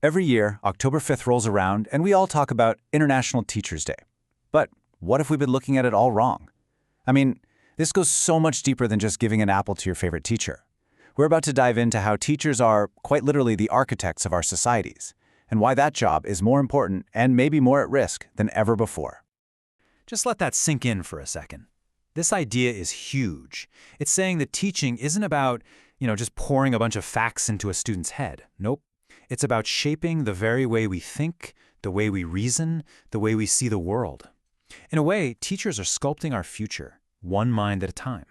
Every year, October 5th rolls around and we all talk about International Teachers' Day. But what if we've been looking at it all wrong? I mean, this goes so much deeper than just giving an apple to your favorite teacher. We're about to dive into how teachers are, quite literally, the architects of our societies, and why that job is more important and maybe more at risk than ever before. Just let that sink in for a second. This idea is huge. It's saying that teaching isn't about, just pouring a bunch of facts into a student's head. Nope. It's about shaping the very way we think, the way we reason, the way we see the world. In a way, teachers are sculpting our future, one mind at a time.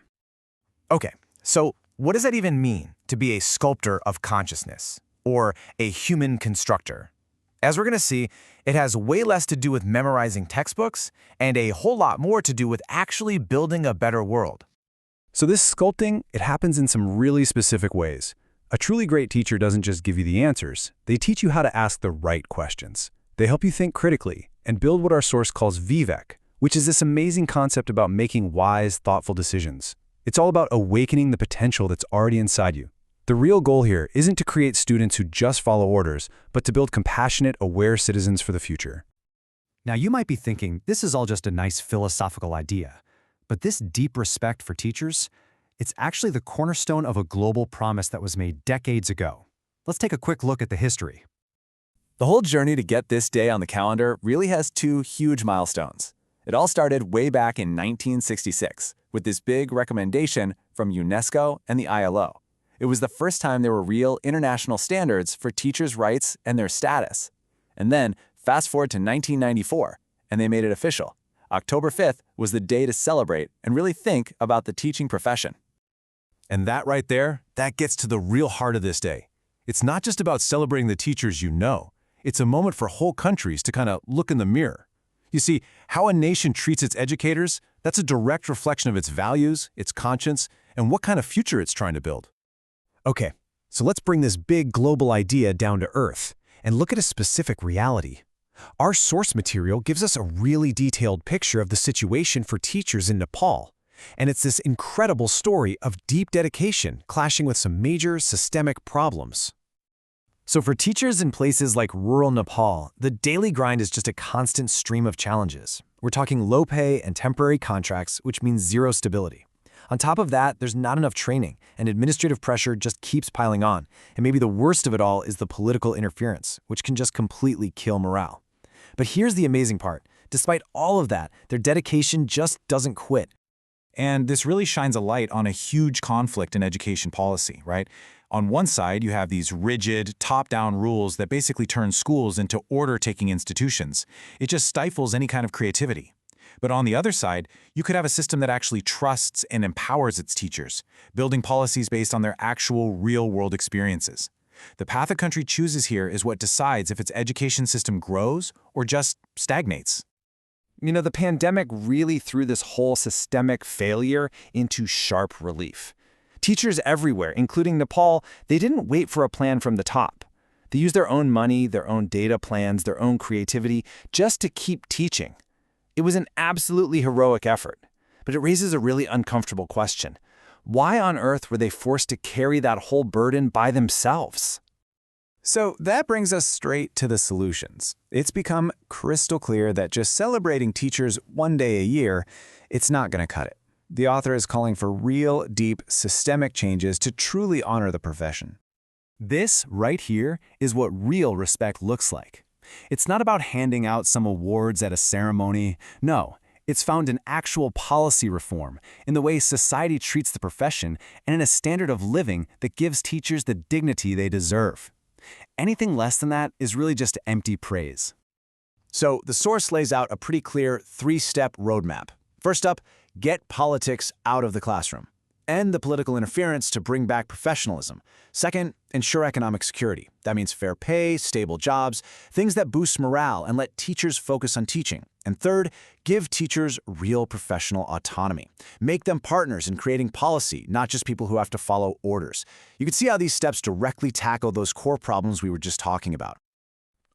Okay, so what does that even mean to be a sculptor of consciousness, or a human constructor? As we're going to see, it has way less to do with memorizing textbooks and a whole lot more to do with actually building a better world. So this sculpting, it happens in some really specific ways. A truly great teacher doesn't just give you the answers, they teach you how to ask the right questions. They help you think critically and build what our source calls Vivek, which is this amazing concept about making wise, thoughtful decisions. It's all about awakening the potential that's already inside you. The real goal here isn't to create students who just follow orders, but to build compassionate, aware citizens for the future. Now, you might be thinking, this is all just a nice philosophical idea. But this deep respect for teachers, it's actually the cornerstone of a global promise that was made decades ago. Let's take a quick look at the history. The whole journey to get this day on the calendar really has two huge milestones. It all started way back in 1966 with this big recommendation from UNESCO and the ILO. It was the first time there were real international standards for teachers' rights and their status. And then, fast forward to 1994, and they made it official. October 5th was the day to celebrate and really think about the teaching profession. And that right there, that gets to the real heart of this day. It's not just about celebrating the teachers you know. It's a moment for whole countries to kind of look in the mirror. You see, how a nation treats its educators, that's a direct reflection of its values, its conscience, and what kind of future it's trying to build. Okay, so let's bring this big global idea down to earth and look at a specific reality. Our source material gives us a really detailed picture of the situation for teachers in Nepal. And it's this incredible story of deep dedication clashing with some major systemic problems. So for teachers in places like rural Nepal, the daily grind is just a constant stream of challenges. We're talking low pay and temporary contracts, which means zero stability. On top of that, there's not enough training, and administrative pressure just keeps piling on. And maybe the worst of it all is the political interference, which can just completely kill morale. But here's the amazing part. Despite all of that, their dedication just doesn't quit. And this really shines a light on a huge conflict in education policy, right? On one side, you have these rigid, top-down rules that basically turn schools into order-taking institutions. It just stifles any kind of creativity. But on the other side, you could have a system that actually trusts and empowers its teachers, building policies based on their actual real-world experiences. The path a country chooses here is what decides if its education system grows or just stagnates. The pandemic really threw this whole systemic failure into sharp relief. Teachers everywhere, including Nepal, they didn't wait for a plan from the top. They used their own money, their own data plans, their own creativity, just to keep teaching. It was an absolutely heroic effort, but it raises a really uncomfortable question. Why on earth were they forced to carry that whole burden by themselves? So that brings us straight to the solutions. It's become crystal clear that just celebrating teachers one day a year, it's not going to cut it. The author is calling for real, deep, systemic changes to truly honor the profession. This right here is what real respect looks like. It's not about handing out some awards at a ceremony. No, it's found in actual policy reform, in the way society treats the profession, and in a standard of living that gives teachers the dignity they deserve. Anything less than that is really just empty praise. So the source lays out a pretty clear three-step roadmap. First up, get politics out of the classroom. End the political interference to bring back professionalism. Second, ensure economic security. That means fair pay, stable jobs, things that boost morale and let teachers focus on teaching. And third, give teachers real professional autonomy. Make them partners in creating policy, not just people who have to follow orders. You can see how these steps directly tackle those core problems we were just talking about.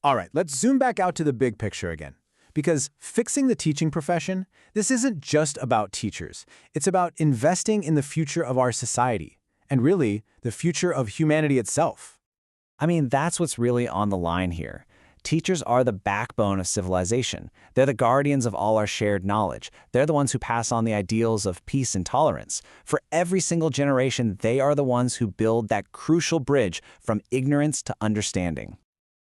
All right, let's zoom back out to the big picture again. Because fixing the teaching profession, this isn't just about teachers. It's about investing in the future of our society, and really, the future of humanity itself. I mean, that's what's really on the line here. Teachers are the backbone of civilization. They're the guardians of all our shared knowledge. They're the ones who pass on the ideals of peace and tolerance. For every single generation, they are the ones who build that crucial bridge from ignorance to understanding.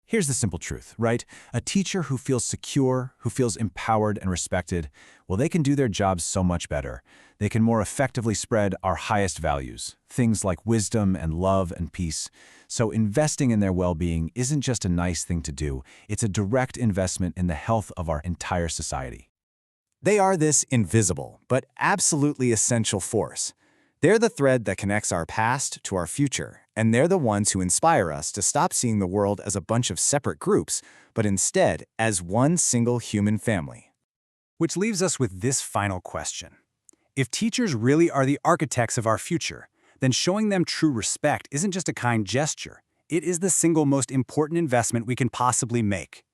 Here's the simple truth, right? A teacher who feels secure, who feels empowered and respected, well, they can do their jobs so much better. They can more effectively spread our highest values, things like wisdom and love and peace. So investing in their well-being isn't just a nice thing to do, it's a direct investment in the health of our entire society. They are this invisible, but absolutely essential force. They're the thread that connects our past to our future, and they're the ones who inspire us to stop seeing the world as a bunch of separate groups, but instead as one single human family. Which leaves us with this final question. If teachers really are the architects of our future, then showing them true respect isn't just a kind gesture. It is the single most important investment we can possibly make.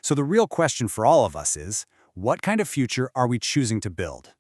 So the real question for all of us is, what kind of future are we choosing to build?